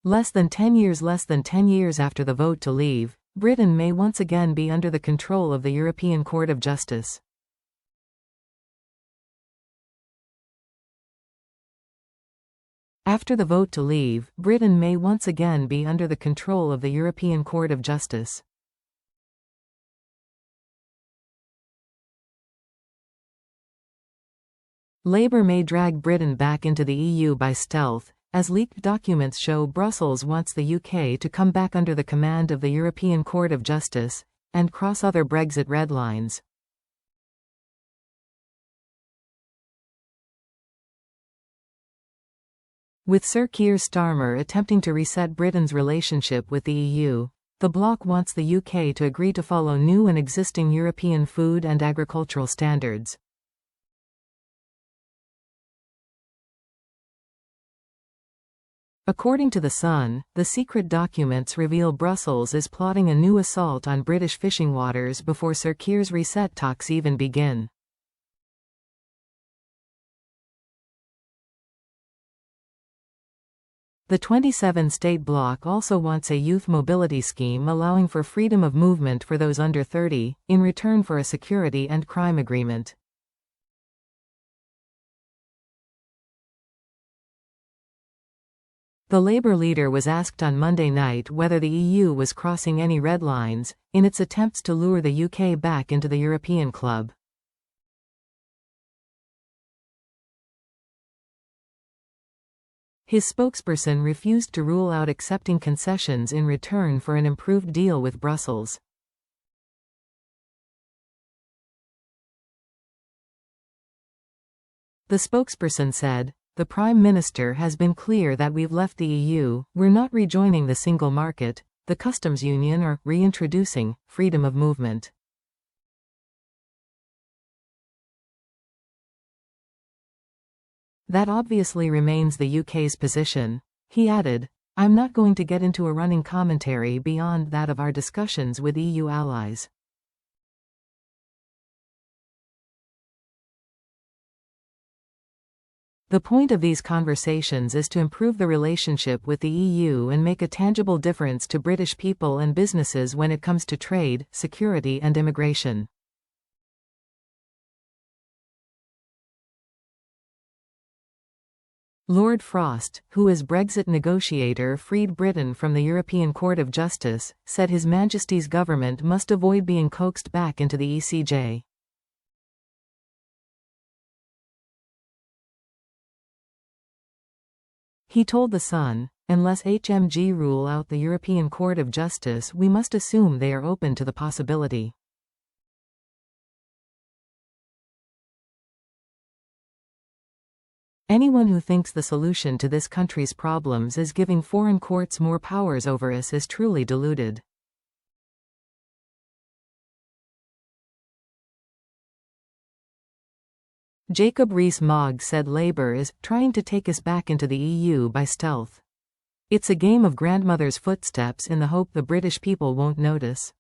Less than 10 years after the vote to leave, Britain may once again be under the control of the European Court of Justice. After the vote to leave, Britain may once again be under the control of the European Court of Justice. Labour may drag Britain back into the EU by stealth, as leaked documents show Brussels wants the UK to come back under the command of the European Court of Justice, and cross other Brexit red lines. With Sir Keir Starmer attempting to reset Britain's relationship with the EU, the bloc wants the UK to agree to follow new and existing European food and agricultural standards. According to The Sun, the secret documents reveal Brussels is plotting a new assault on British fishing waters before Sir Keir's reset talks even begin. The 27-state bloc also wants a youth mobility scheme allowing for freedom of movement for those under 30, in return for a security and crime agreement. The Labour leader was asked on Monday night whether the EU was crossing any red lines, in its attempts to lure the UK back into the European club. His spokesperson refused to rule out accepting concessions in return for an improved deal with Brussels. The spokesperson said, "The Prime Minister has been clear that we've left the EU, we're not rejoining the single market, the customs union or reintroducing freedom of movement." That obviously remains the UK's position. He added, "I'm not going to get into a running commentary beyond that of our discussions with EU allies." The point of these conversations is to improve the relationship with the EU and make a tangible difference to British people and businesses when it comes to trade, security and immigration. Lord Frost, who as Brexit negotiator freed Britain from the European Court of Justice, said His Majesty's government must avoid being coaxed back into the ECJ. He told The Sun, "Unless HMG rule out the European Court of Justice, we must assume they are open to the possibility." Anyone who thinks the solution to this country's problems is giving foreign courts more powers over us is truly deluded. Jacob Rees-Mogg said Labour is trying to take us back into the EU by stealth. "It's a game of grandmother's footsteps in the hope the British people won't notice."